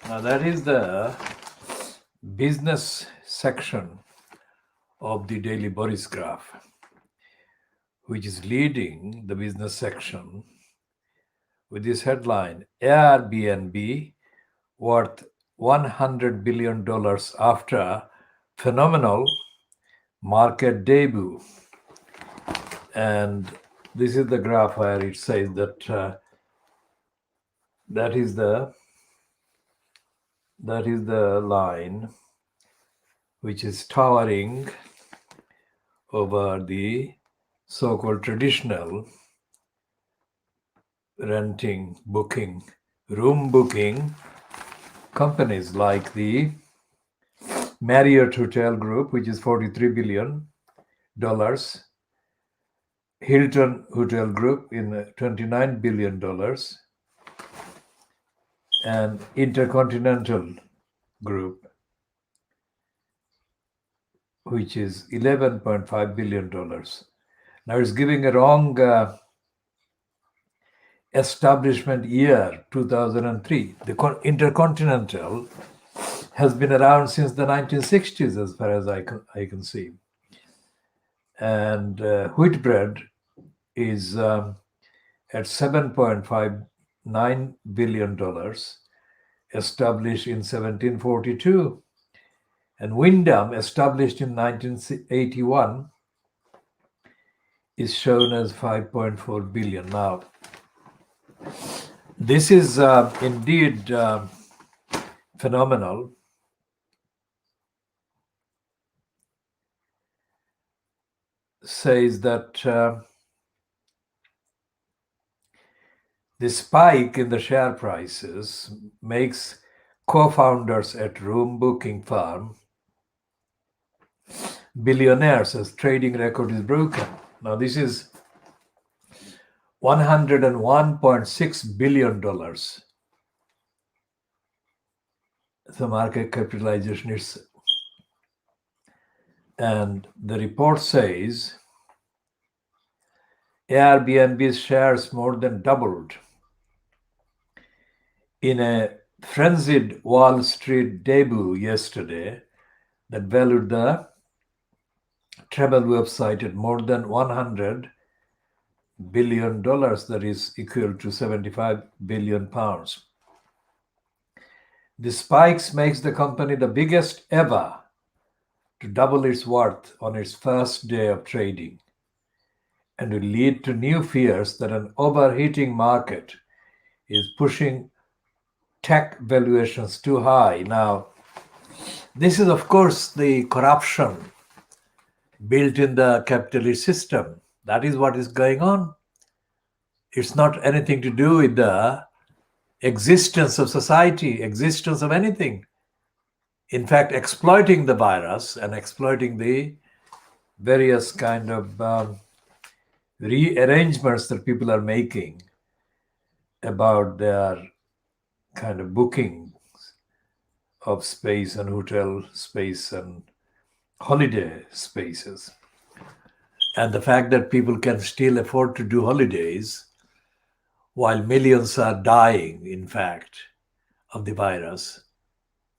Now that is the business section of the Daily Boris graph, which is leading the business section with this headline: Airbnb worth $100 billion after phenomenal market debut. And this is the graph where it says that that is the line which is towering over the so-called traditional renting, booking, room booking companies like the Marriott Hotel Group, which is $43 billion, Hilton Hotel Group in $29 billion, and Intercontinental Group, which is $11.5 billion. Now it's giving a wrong establishment year, 2003. The Intercontinental has been around since the 1960s, as far as I can see. And Whitbread is at $7.59 billion, established in 1742. And Wyndham, established in 1981, is shown as 5.4 billion. Now, this is indeed phenomenal. Says that the spike in the share prices makes co-founders at room booking firm billionaires as trading record is broken. Now this is $101.6 billion. The market capitalization is, and the report says Airbnb's shares more than doubled in a frenzied Wall Street debut yesterday that valued the travel website at more than $100 billion, that is equal to 75 billion pounds. The spikes makes the company the biggest ever to double its worth on its first day of trading, and will lead to new fears that an overheating market is pushing tech valuations too high. Now, this is, of course, the corruption built in the capitalist system. That is what is going on. It's not anything to do with the existence of society, existence of anything. In fact, exploiting the virus and exploiting the various kind of rearrangements that people are making about their kind of booking of space and hotel space and holiday spaces. And the fact that people can still afford to do holidays while millions are dying, in fact, of the virus,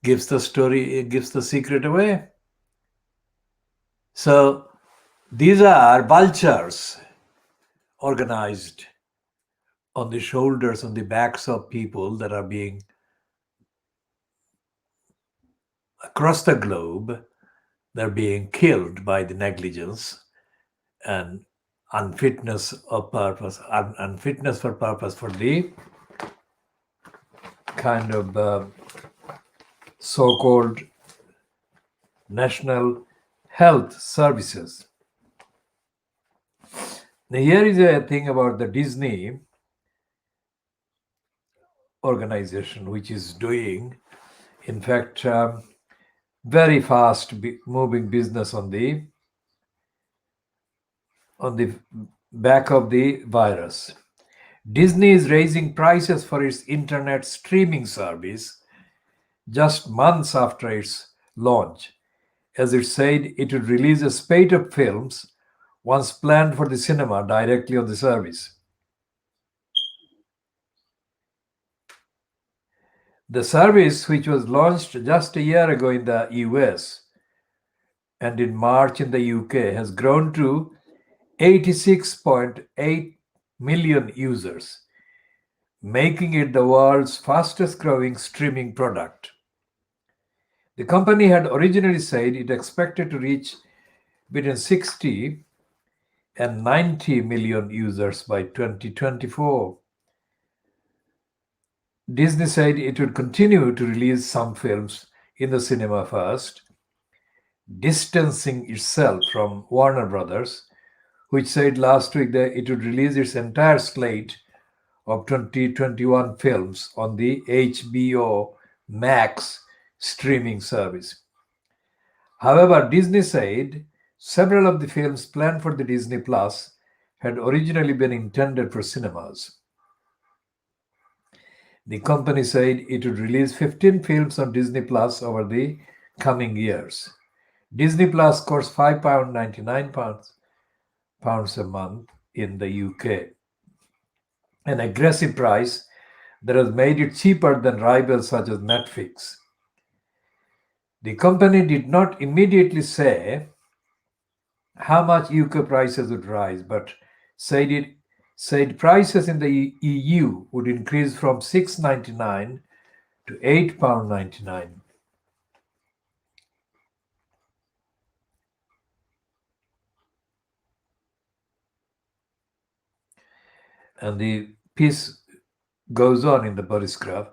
gives the story, it gives the secret away. So these are vultures organized on the shoulders, on the backs of people that are being across the globe, they're being killed by the negligence and unfitness of purpose, unfitness for purpose for the kind of so-called national health services. Now, here is a thing about the Disney organization, which is doing, in fact, very fast moving business on the back of the virus. Disney is raising prices for its internet streaming service just months after its launch, as it said it would release a spate of films once planned for the cinema directly on the service. The service, which was launched just a year ago in the US and in March in the UK, has grown to 86.8 million users, making it the world's fastest growing streaming product. The company had originally said it expected to reach between 60 and 90 million users by 2024. Disney said it would continue to release some films in the cinema first, distancing itself from Warner Brothers, which said last week that it would release its entire slate of 2021 films on the HBO Max streaming service. However, Disney said several of the films planned for the Disney Plus had originally been intended for cinemas. The company said it would release 15 films on Disney Plus over the coming years. Disney Plus costs £5.99 a month in the UK, an aggressive price that has made it cheaper than rivals such as Netflix. The company did not immediately say how much UK prices would rise, but said prices in the EU would increase from £6.99 to £8.99. And the piece goes on in the body graph.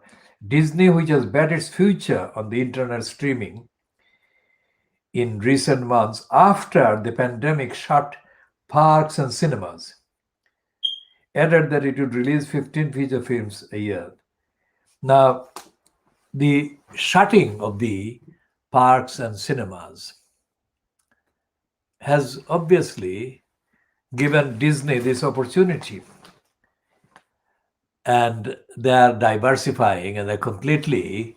Disney, which has bet its future on the internet streaming in recent months after the pandemic shut parks and cinemas, added that it would release 15 feature films a year. Now, the shutting of the parks and cinemas has obviously given Disney this opportunity. And they are diversifying and they're completely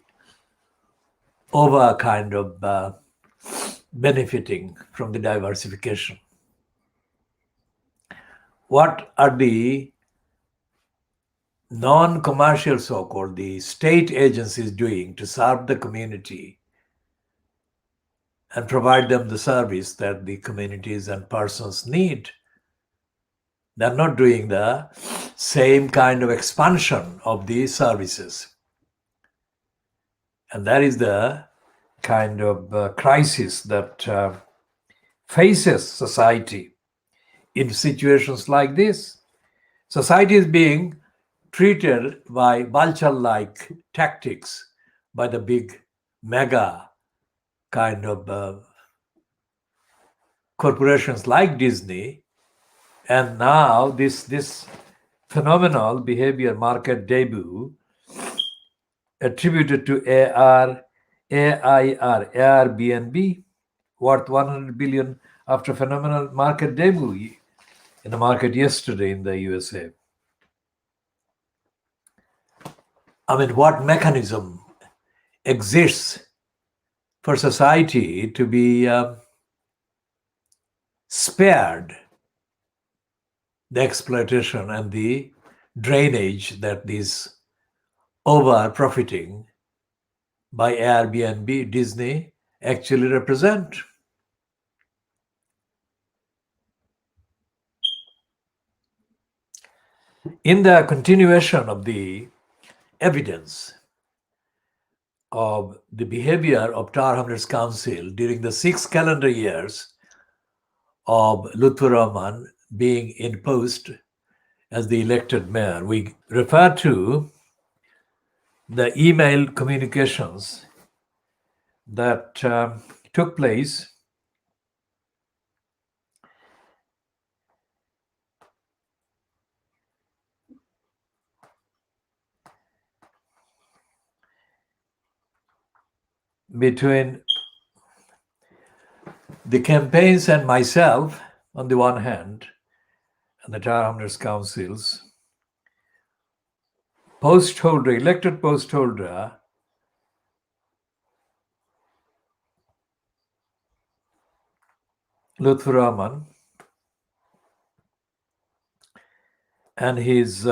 over kind of benefiting from the diversification. What are the non-commercial, so-called, the state agencies doing to serve the community and provide them the service that the communities and persons need? They're not doing the same kind of expansion of the services. And that is the kind of crisis that faces society in situations like this. Society is being treated by vulture-like tactics by the big mega kind of corporations like Disney. And now this phenomenal behavior market debut attributed to Airbnb, worth 100 billion after phenomenal market debut in the market yesterday in the USA. I mean, what mechanism exists for society to be spared the exploitation and the drainage that these over profiting by Airbnb, Disney actually represent? In the continuation of the evidence of the behavior of Tower Hamlets Council during the 6 calendar years of Lutfur Rahman being in post as the elected mayor, we refer to the email communications that took place between the campaigns and myself on the one hand, and the Tower Hamlets Council's post holder, elected post holder, Lutfur Rahman, and his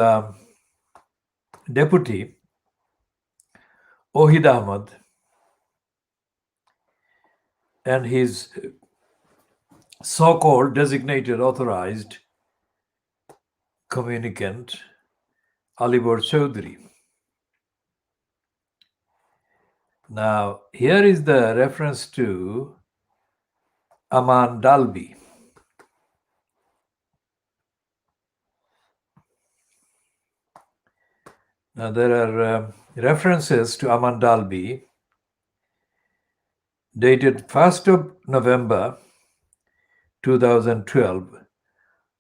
deputy, Ohid Ahmad and his so-called designated authorized communicant Alibor Chowdhury. Now, here is the reference to Aman Dalby. Now, there are references to Aman Dalby dated 1st of November 2012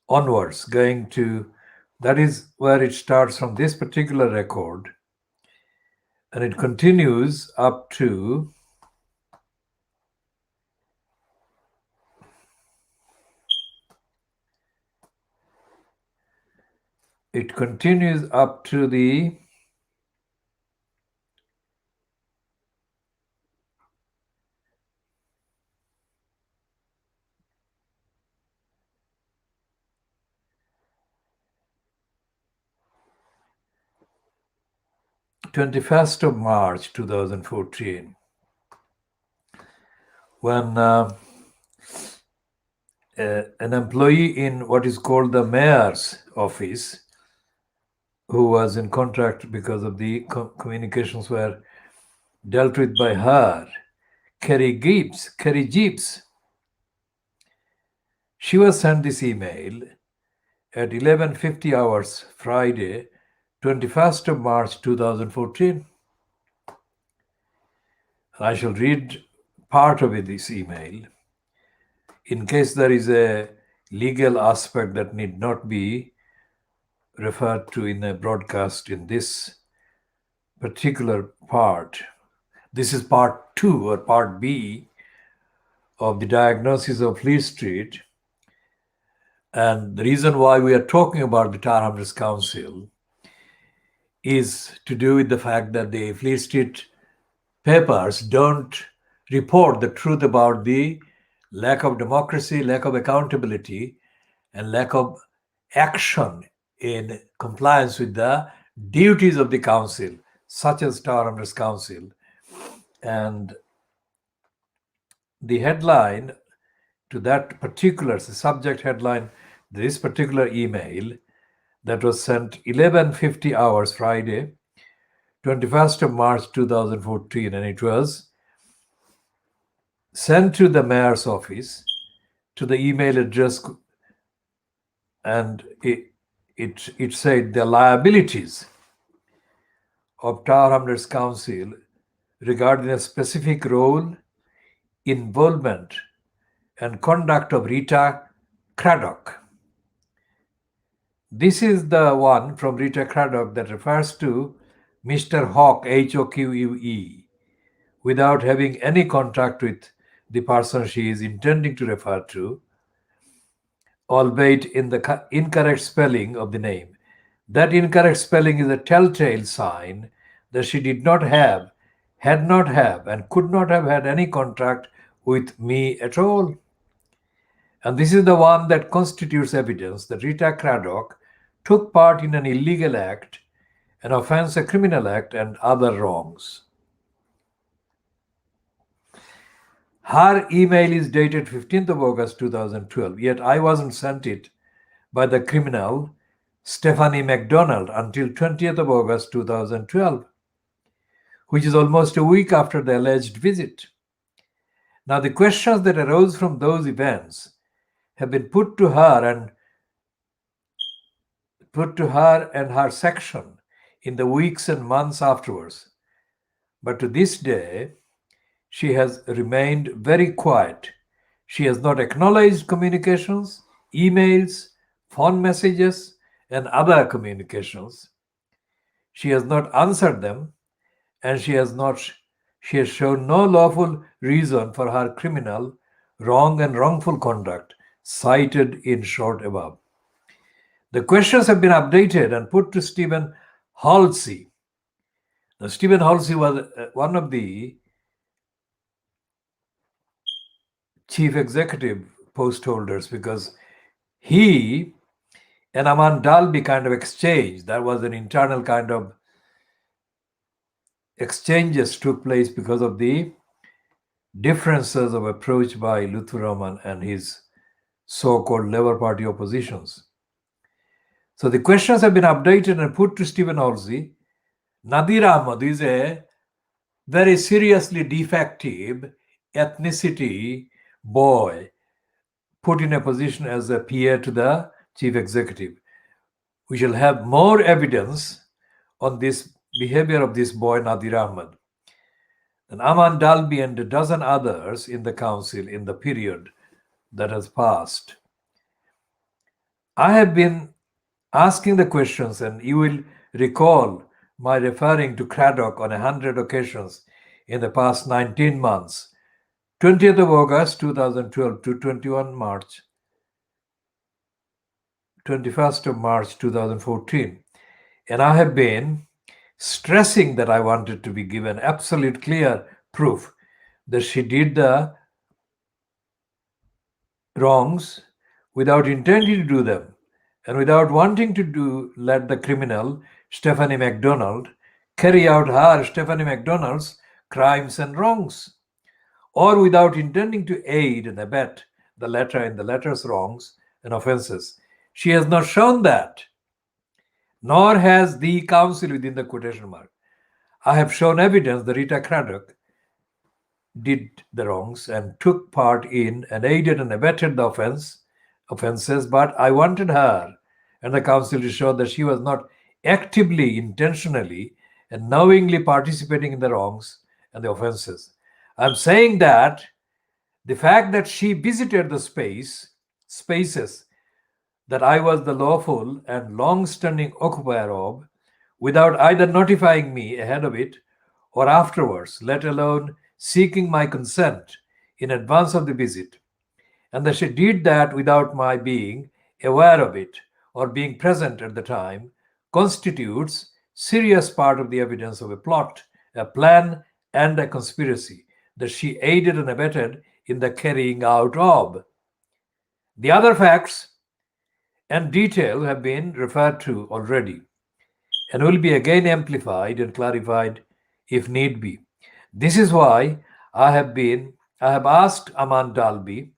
onwards, going to, that is where it starts from this particular record, and it continues up to the 21st of March 2014, when an employee in what is called the mayor's office, who was in contract because of the communications were dealt with by her, Kerry Jeeps, she was sent this email at 11:50 hours Friday, 21st of March 2014. I shall read part of this email in case there is a legal aspect that need not be referred to in a broadcast in this particular part. This is part 2 or part B of the diagnosis of Fleet Street. And the reason why we are talking about the Tower Hamlets Council is to do with the fact that the Fleet Street papers don't report the truth about the lack of democracy, lack of accountability, and lack of action in compliance with the duties of the council, such as Tower Hamlets Council. And the headline to that particular, the subject headline, this particular email that was sent 11:50 hours Friday, 21st of March 2014, and it was sent to the mayor's office to the email address, and it said the liabilities of Tower Hamlets Council regarding a specific role, involvement, and conduct of Rita Craddock. This is the one from Rita Craddock that refers to Mr. Haque, Hoque, without having any contact with the person she is intending to refer to, albeit in the incorrect spelling of the name. That incorrect spelling is a telltale sign that she did not have, had not have, and could not have had any contact with me at all. And this is the one that constitutes evidence that Rita Craddock took part in an illegal act, an offense, a criminal act, and other wrongs. Her email is dated 15th of August 2012, yet I wasn't sent it by the criminal Stephanie MacDonald until 20th of August 2012, which is almost a week after the alleged visit. Now, the questions that arose from those events have been put to her and her section in the weeks and months afterwards. But to this day, she has remained very quiet. She has not acknowledged communications, emails, phone messages, and other communications. She has not answered them, and she has shown no lawful reason for her criminal, wrong, and wrongful conduct cited in short above. The questions have been updated and put to Stephen Halsey. Now, Stephen Halsey was one of the chief executive post holders because he and Aman Dalby kind of exchange. That was an internal kind of exchanges took place because of the differences of approach by Lutfur Rahman and his so-called Labour Party oppositions. So the questions have been updated and put to Stephen Halsey. Nadir Ahmad is a very seriously defective ethnicity boy put in a position as a peer to the chief executive. We shall have more evidence on this behavior of this boy Nadir Ahmad. And Aman Dalby and a dozen others in the council in the period that has passed. I have been asking the questions, and you will recall my referring to Craddock on 100 occasions in the past 19 months, 20th of August 2012 to 21st of March 2014. And I have been stressing that I wanted to be given absolute clear proof that she did the wrongs without intending to do them and without wanting to let the criminal Stephanie MacDonald carry out her, Stephanie MacDonald's, crimes and wrongs, or without intending to aid and abet the letter in the letter's wrongs and offences. She has not shown that, nor has the council within the quotation mark. I have shown evidence that Rita Craddock did the wrongs and took part in and aided and abetted the offences, but I wanted her and the council to show that she was not actively, intentionally, and knowingly participating in the wrongs and the offences. I'm saying that the fact that she visited the spaces that I was the lawful and long-standing occupier of, without either notifying me ahead of it or afterwards, let alone seeking my consent in advance of the visit, and that she did that without my being aware of it or being present at the time, constitutes serious part of the evidence of a plot, a plan, and a conspiracy that she aided and abetted in the carrying out of. The other facts and detail have been referred to already and will be again amplified and clarified if need be. This is why I have asked Aman Dalby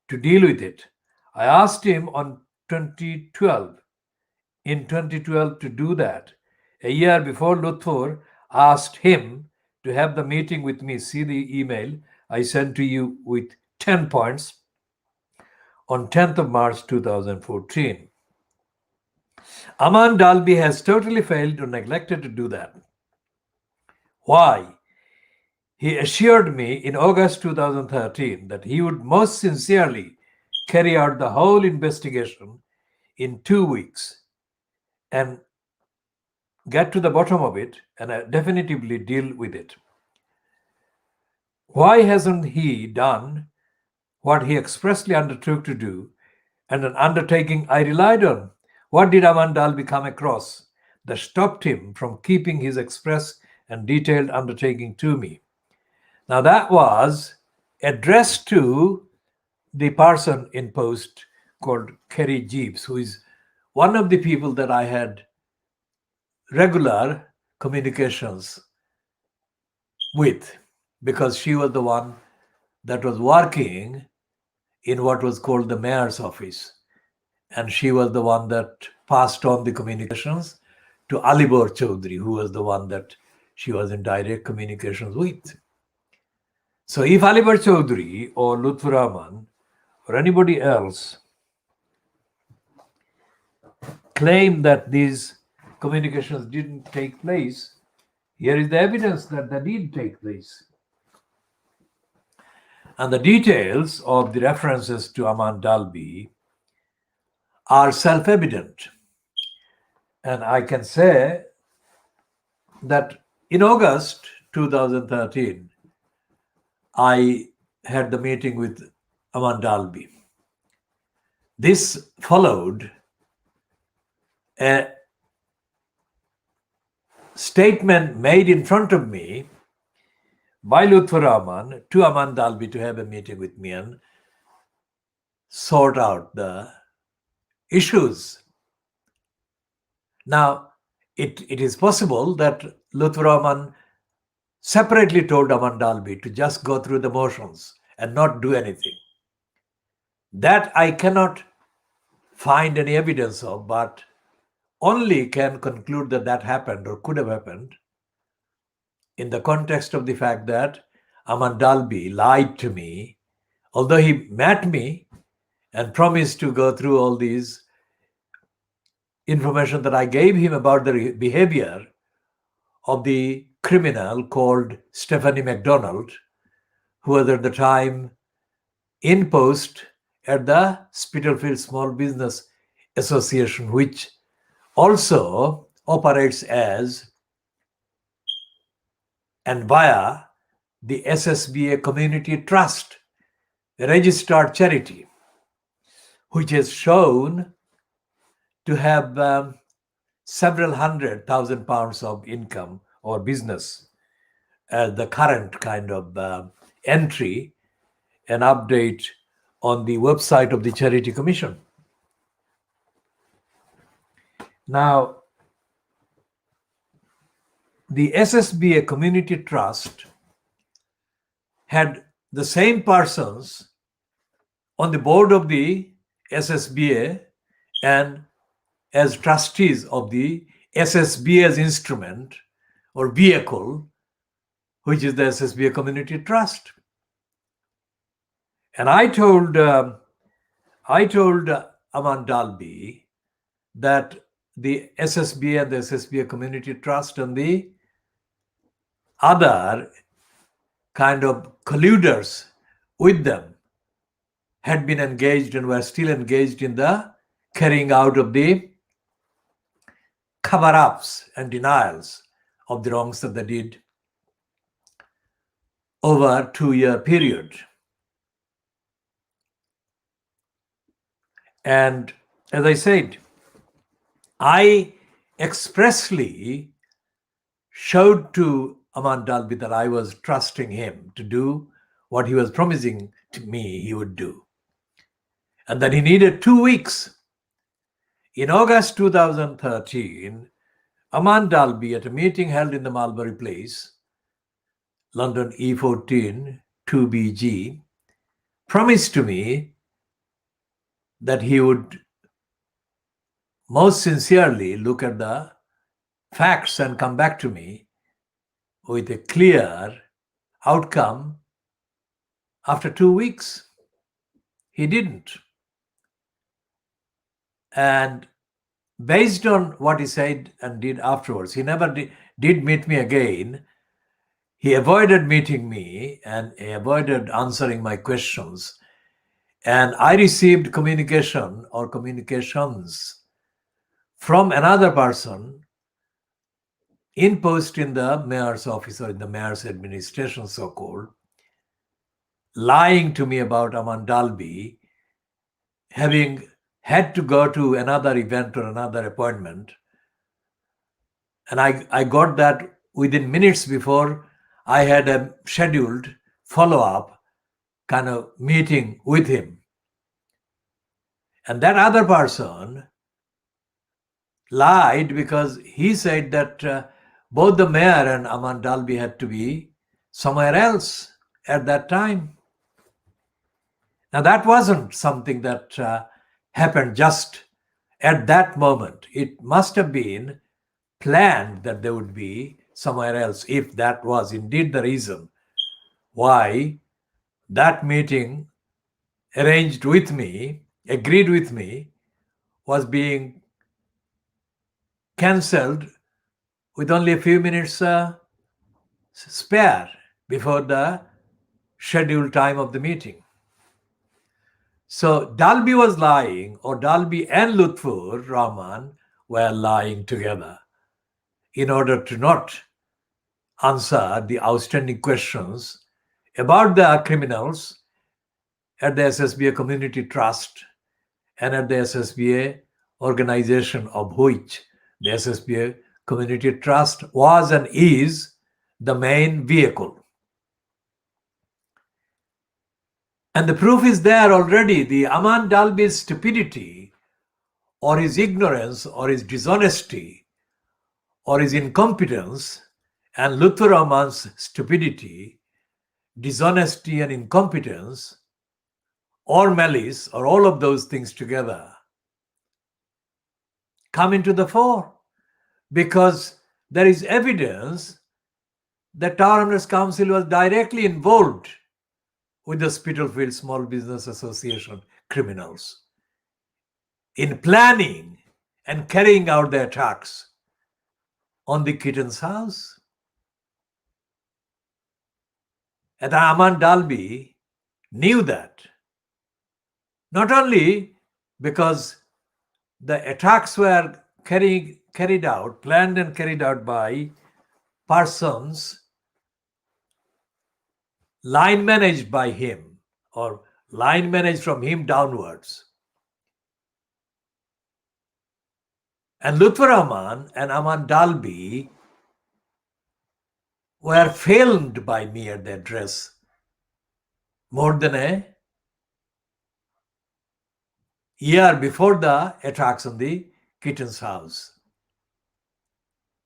to deal with it. I asked him in 2012 to do that. A year before Lutfur asked him to have the meeting with me. See the email I sent to you with 10 points on 10th of March 2014. Aman Dalby has totally failed or neglected to do that. Why? He assured me in August 2013 that he would most sincerely carry out the whole investigation in 2 weeks and get to the bottom of it and definitively deal with it. Why hasn't he done what he expressly undertook to do, and an undertaking I relied on? What did Aman Dalby come across that stopped him from keeping his express and detailed undertaking to me? Now that was addressed to the person in post called Kerry Jeeves, who is one of the people that I had regular communications with, because she was the one that was working in what was called the mayor's office. And she was the one that passed on the communications to Alibor Chaudhry, who was the one that she was in direct communications with. So if Alibor Chaudhry or Lutfur Rahman or anybody else claim that these communications didn't take place, here is the evidence that they did take place. And the details of the references to Aman Dalby are self-evident. And I can say that in August 2013, I had the meeting with Aman Dalby. This followed a statement made in front of me by Lutfur Rahman to Aman Dalby to have a meeting with me and sort out the issues. Now, it is possible that Lutfur Rahman separately told Aman Dalby to just go through the motions and not do anything. That I cannot find any evidence of, but only can conclude that that happened or could have happened in the context of the fact that Aman Dalby lied to me, although he met me and promised to go through all these information that I gave him about the behavior of the criminal called Stephanie MacDonald, who was at the time in post at the Spitalfield Small Business Association, which also operates as and via the SSBA Community Trust, a registered charity, which is shown to have several £100,000 of income or business as the current kind of entry and update on the website of the Charity Commission. Now, the SSBA Community Trust had the same persons on the board of the SSBA and as trustees of the SSBA's instrument or vehicle, which is the SSBA Community Trust. And I told Aman Dalby that the SSBA and the SSBA Community Trust and the other kind of colluders with them had been engaged and were still engaged in the carrying out of the cover-ups and denials of the wrongs that they did over a 2-year period. And as I said, I expressly showed to Aman Dalby that I was trusting him to do what he was promising to me he would do. And that he needed 2 weeks. In August 2013, Aman Dalby, at a meeting held in the Mulberry Place, London E14 2BG, promised to me that he would most sincerely look at the facts and come back to me with a clear outcome after 2 weeks. He didn't. And based on what he said and did afterwards, he never did meet me again. He avoided meeting me and he avoided answering my questions. And I received communication or communications from another person in post in the mayor's office or in the mayor's administration, so-called, lying to me about Aman Dalby having had to go to another event or another appointment. And I got that within minutes before I had a scheduled follow-up kind of meeting with him. And that other person lied because he said that both the mayor and Aman Dalby had to be somewhere else at that time. Now that wasn't something that happened just at that moment. It must have been planned that they would be somewhere else, if that was indeed the reason why that meeting arranged with me, agreed with me, was being cancelled with only a few minutes spare before the scheduled time of the meeting. So Dalby was lying, or Dalby and Lutfur Rahman were lying together in order to not answer the outstanding questions about the criminals at the SSBA Community Trust and at the SSBA organization, of which the SSBA Community Trust was and is the main vehicle. And the proof is there already. The Aman Dalby's stupidity or his ignorance or his dishonesty or his incompetence And Lutfur Rahman's stupidity, dishonesty, and incompetence, or malice, or all of those things together, come into the fore, because there is evidence that Tower Hamlets Council was directly involved with the Spitalfield Small Business Association criminals in planning and carrying out the attacks on the Kitten's house. And Aman Dalby knew that. Not only because the attacks were carried out, planned and carried out by persons line managed by him, or line managed from him downwards. And Lutfur Rahman and Aman Dalby were filmed by me at the address more than a year before the attacks on the Kitten's house.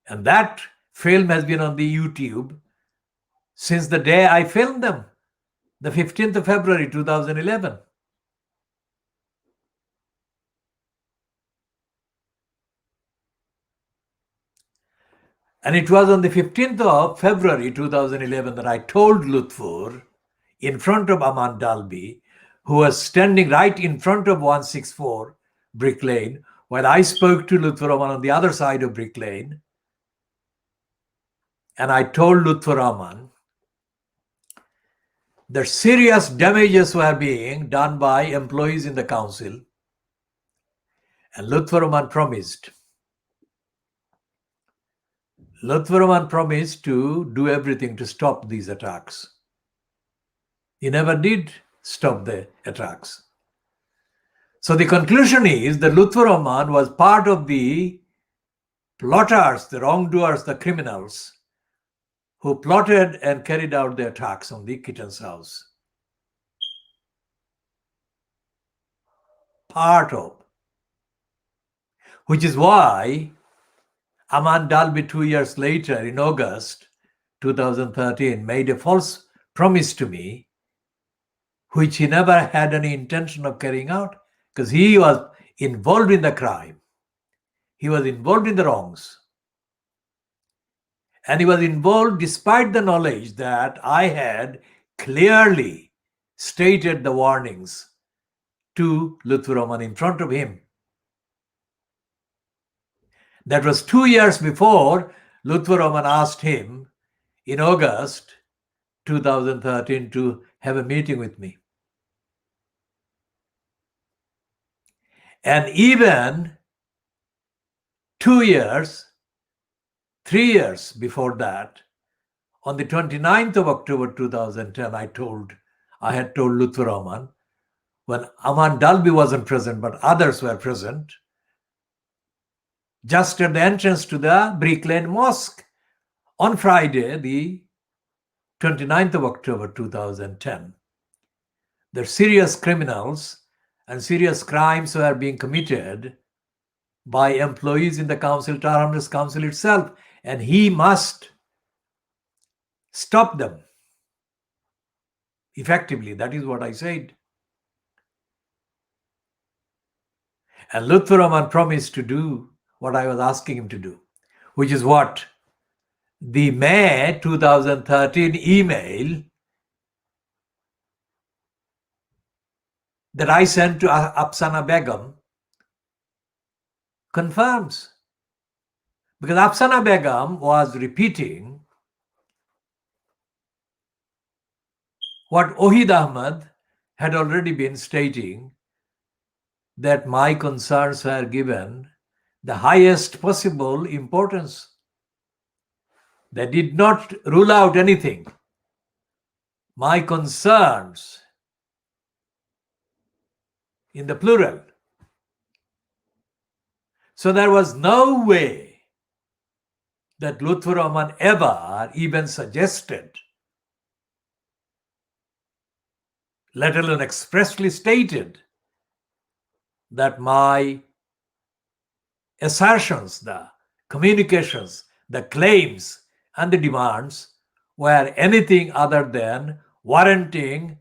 And that film has been on the YouTube since the day I filmed them, the 15th of February 2011. And it was on the 15th of February 2011 that I told Lutfur in front of Aman Dalby, who was standing right in front of 164 Brick Lane, while I spoke to Lutfur Rahman on the other side of Brick Lane. And I told Lutfur Rahman that serious damages were being done by employees in the council. And Lutfur Rahman promised. Lutfur Rahman promised to do everything to stop these attacks. He never did stop the attacks. So the conclusion is that Lutfur Rahman was part of the plotters, the wrongdoers, the criminals who plotted and carried out the attacks on the Kitten's house. Part of. Which is why Aman Dalby 2 years later, in August 2013, made a false promise to me, which he never had any intention of carrying out, because he was involved in the crime. He was involved in the wrongs. And he was involved despite the knowledge that I had clearly stated the warnings to Lutfur Rahman in front of him. That was 2 years before Lutfur Rahman asked him in August 2013 to have a meeting with me. And even 2 years, 3 years before that, on the 29th of October 2010, I had told Lutfur Rahman, when Aman Dalby wasn't present, but others were present, just at the entrance to the Brick Lane Mosque on Friday, the 29th of October 2010. The serious criminals and serious crimes were being committed by employees in the council, Tower Hamlets Council itself, and he must stop them effectively. That is what I said. And Lutfur Rahman promised to do what I was asking him to do, which is what the May 2013 email that I sent to Afsana Begum confirms. Because Afsana Begum was repeating what Ohid Ahmed had already been stating, that my concerns were given the highest possible importance. They did not rule out anything. My concerns, in the plural. So there was no way that Lutfur Rahman ever even suggested, let alone expressly stated, that my assertions, the communications, the claims and the demands were anything other than warranting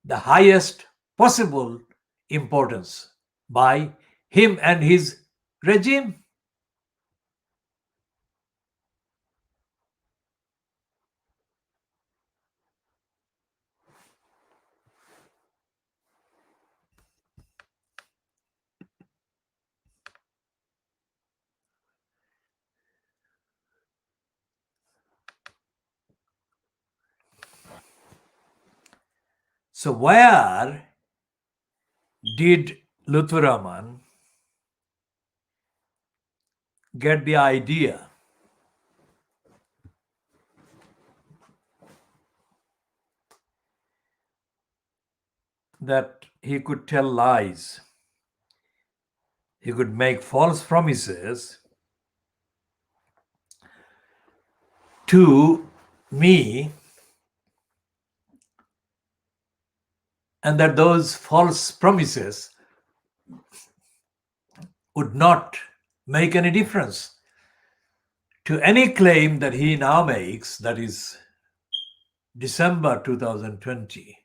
the highest possible importance by him and his regime. So, where did Lutfur Rahman get the idea that he could tell lies, he could make false promises to me, and that those false promises would not make any difference to any claim that he now makes, that is December 2020,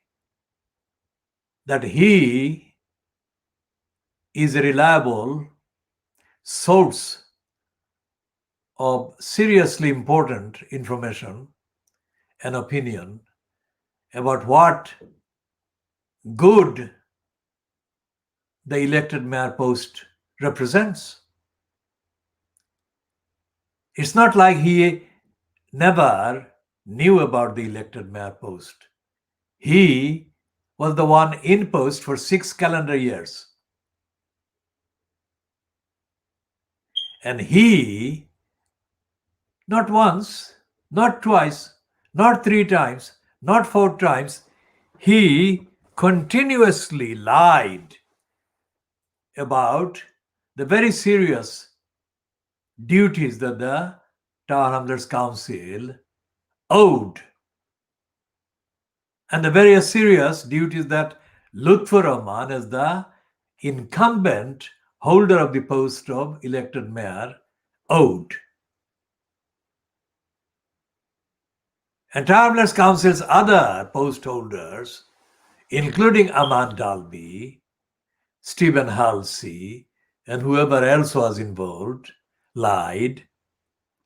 that he is a reliable source of seriously important information and opinion about what good the elected mayor post represents. It's not like he never knew about the elected mayor post. He was the one in post for 6 calendar years. And he, not once, not twice, not 3 times, not 4 times, he continuously lied about the very serious duties that the Tower Hamlets Council owed, and the very serious duties that Lutfur Rahman, as the incumbent holder of the post of elected mayor, owed. And Tower Hamlets Council's other post holders, including Aman Dalby, Stephen Halsey, and whoever else was involved, lied,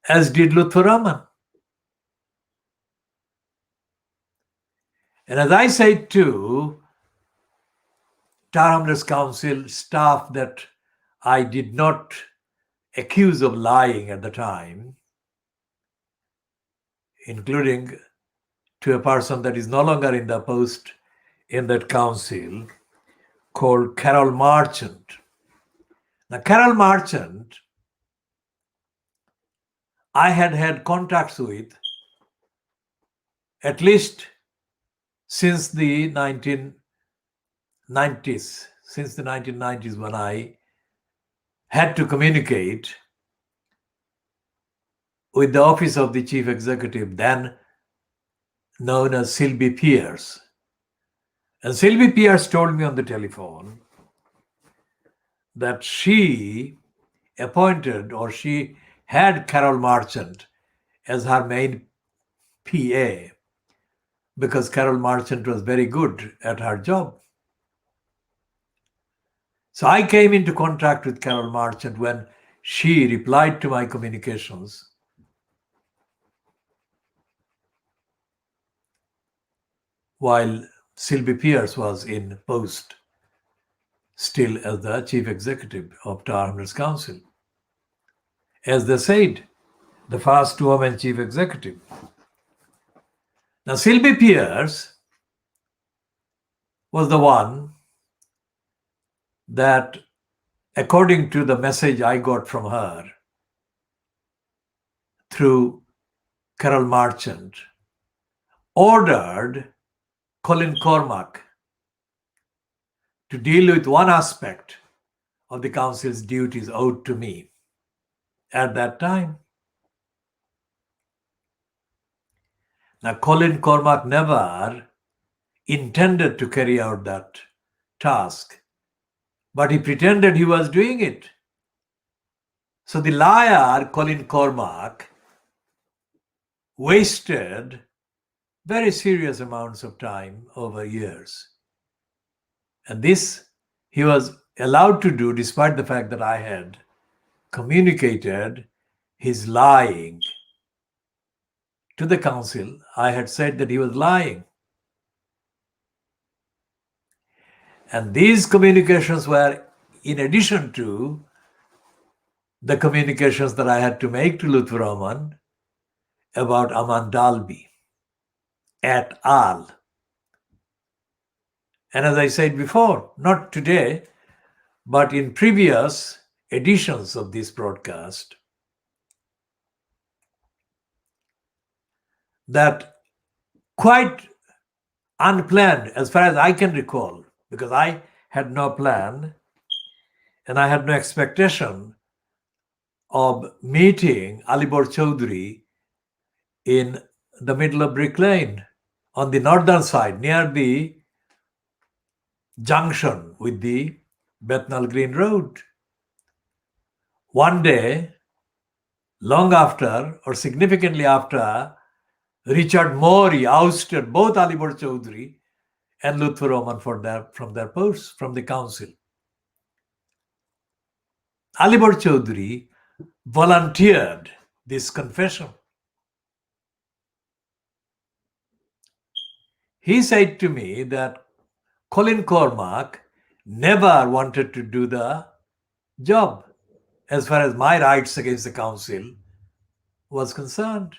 as did Lutfur Rahman. And as I said to Tower Hamlets Council staff that I did not accuse of lying at the time, including to a person that is no longer in the post in that council, called Carol Marchant. Now, Carol Marchant, I had had contacts with at least since the 1990s, when I had to communicate with the office of the chief executive, then known as Sylvie Pierce. And Sylvie Pierce told me on the telephone that she appointed, or she had, Carol Marchant as her main PA, because Carol Marchant was very good at her job. So I came into contact with Carol Marchant when she replied to my communications while Sylvie Pierce was in post, still as the chief executive of Tower Hamlets Council. As they said, the first woman chief executive. Now, Sylvie Pierce was the one that, according to the message I got from her through Carol Marchant, ordered Colin Cormack to deal with one aspect of the council's duties owed to me at that time. Now, Colin Cormack never intended to carry out that task, but he pretended he was doing it. So the liar, Colin Cormack, wasted very serious amounts of time over years. And this he was allowed to do despite the fact that I had communicated his lying to the council. I had said that he was lying. And these communications were in addition to the communications that I had to make to Lutfur Rahman about Aman Dalby et al. And as I said before, not today, but in previous editions of this broadcast, that quite unplanned, as far as I can recall, because I had no plan and I had no expectation of meeting Alibor Chowdhury in the middle of Brick Lane on the northern side near the junction with the Bethnal Green Road. One day, long after or significantly after Richard Mori ousted both Alibor Chowdhury and Lutfur Rahman from their posts, from the council. Alibor Chowdhury volunteered this confession. He said to me that Colin Cormack never wanted to do the job as far as my rights against the council was concerned.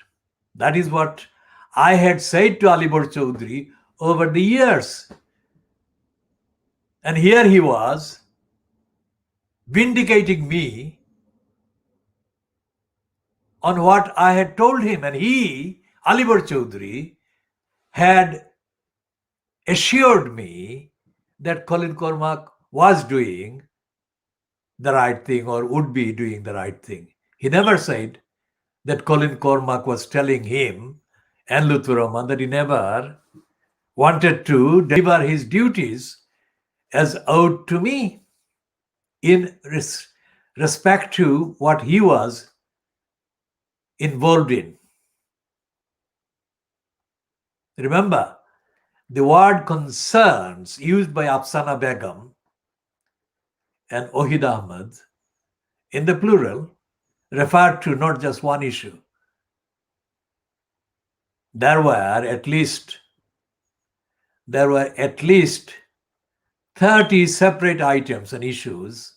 That is what I had said to Alibor Chowdhury over the years. And here he was vindicating me on what I had told him. And he, Alibor Chowdhury, had assured me that Colin Cormack was doing the right thing or would be doing the right thing. He never said that Colin Cormack was telling him and Lutfur Rahman that he never wanted to deliver his duties as owed to me in respect to what he was involved in. Remember, the word concerns used by Afsana Begum and Ohid Ahmed in the plural referred to not just one issue. There were at least 30 separate items and issues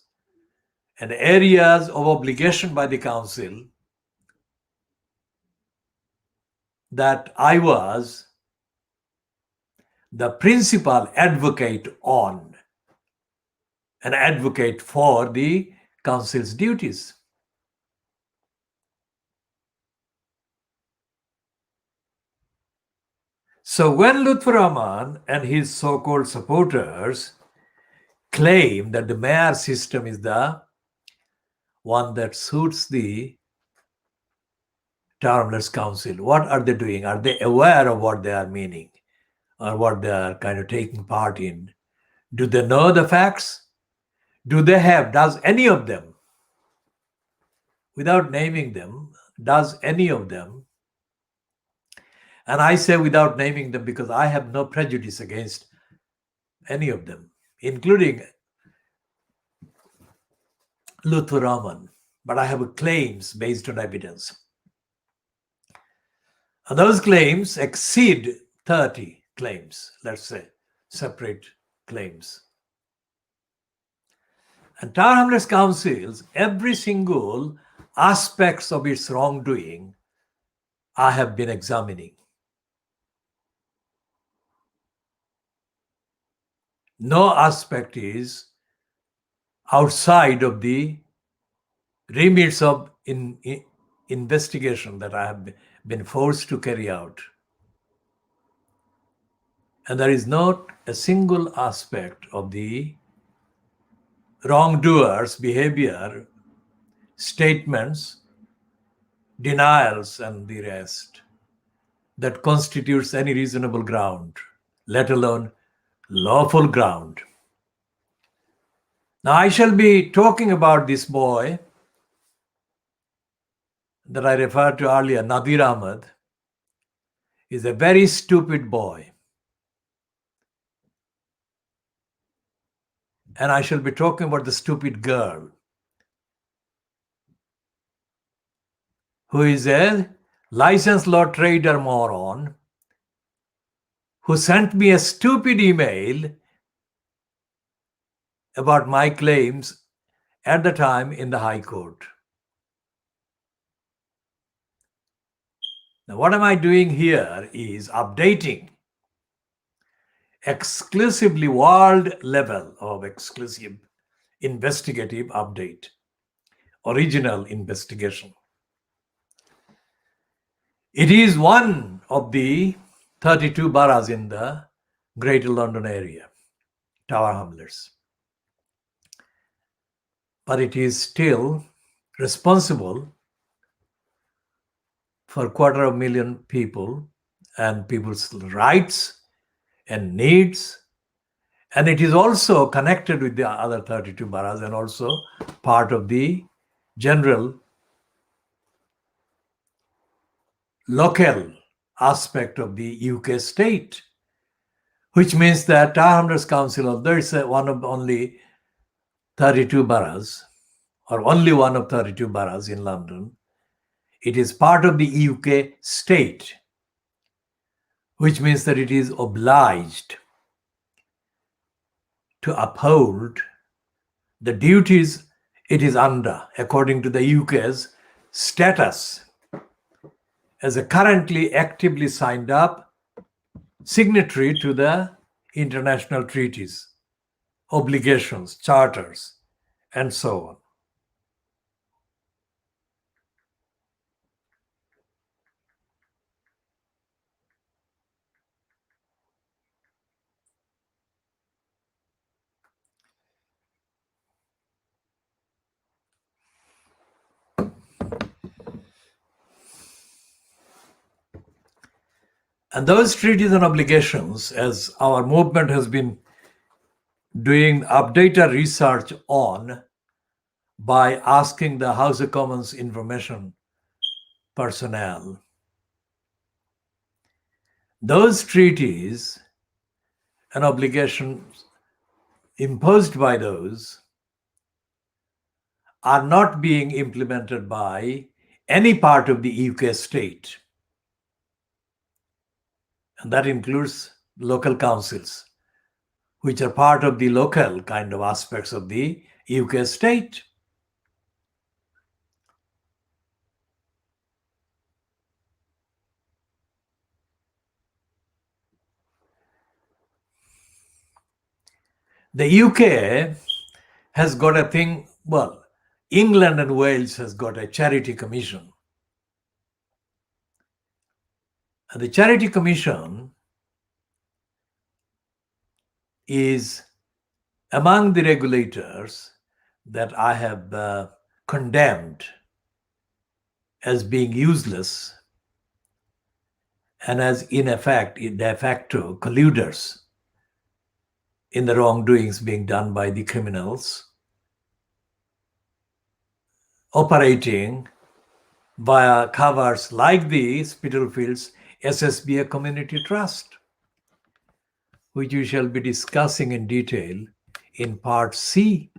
and areas of obligation by the council that I was the principal advocate on, an advocate for the council's duties. So when Lutfur Rahman and his so-called supporters claim that the mayor system is the one that suits the termless council, what are they doing? Are they aware of what they are meaning or what they are kind of taking part in? Do they know the facts? Does any of them, without naming them, does any of them, and I say without naming them because I have no prejudice against any of them, including Lutfur Rahman, but I have claims based on evidence. And those claims exceed 30 claims, let's say, separate claims. And Tower Hamlets Council's every single aspects of its wrongdoing I have been examining. No aspect is outside of the remits of investigation that I have been forced to carry out. And there is not a single aspect of the wrongdoers' behavior, statements, denials, and the rest that constitutes any reasonable ground, let alone lawful ground. Now I shall be talking about this boy that I referred to earlier, Nadir Ahmed, is a very stupid boy. And I shall be talking about the stupid girl, who is a licensed law trader moron, who sent me a stupid email about my claims at the time in the High Court. Now, what am I doing here is updating exclusively world level of exclusive investigative update, original investigation. It is one of the 32 boroughs in the Greater London area, Tower Hamlets. But it is still responsible for 250,000 people and people's rights and needs. And it is also connected with the other 32 boroughs and also part of the general local aspect of the UK state, which means that Tower Hamlets Council, although it's one of only 32 boroughs, or only one of 32 boroughs in London, it is part of the UK state, which means that it is obliged to uphold the duties it is under according to the UK's status as a currently actively signed up signatory to the international treaties, obligations, charters, and so on. And those treaties and obligations, as our movement has been doing updated research on by asking the House of Commons information personnel, those treaties and obligations imposed by those are not being implemented by any part of the UK state. And that includes local councils, which are part of the local kind of aspects of the UK state. The UK has got a thing, well, England and Wales has got a charity commission. And the charity commission is among the regulators that I have condemned as being useless and as in effect, de facto colluders in the wrongdoings being done by the criminals operating via covers like the Spitalfields SSBA Community Trust, which we shall be discussing in detail in part C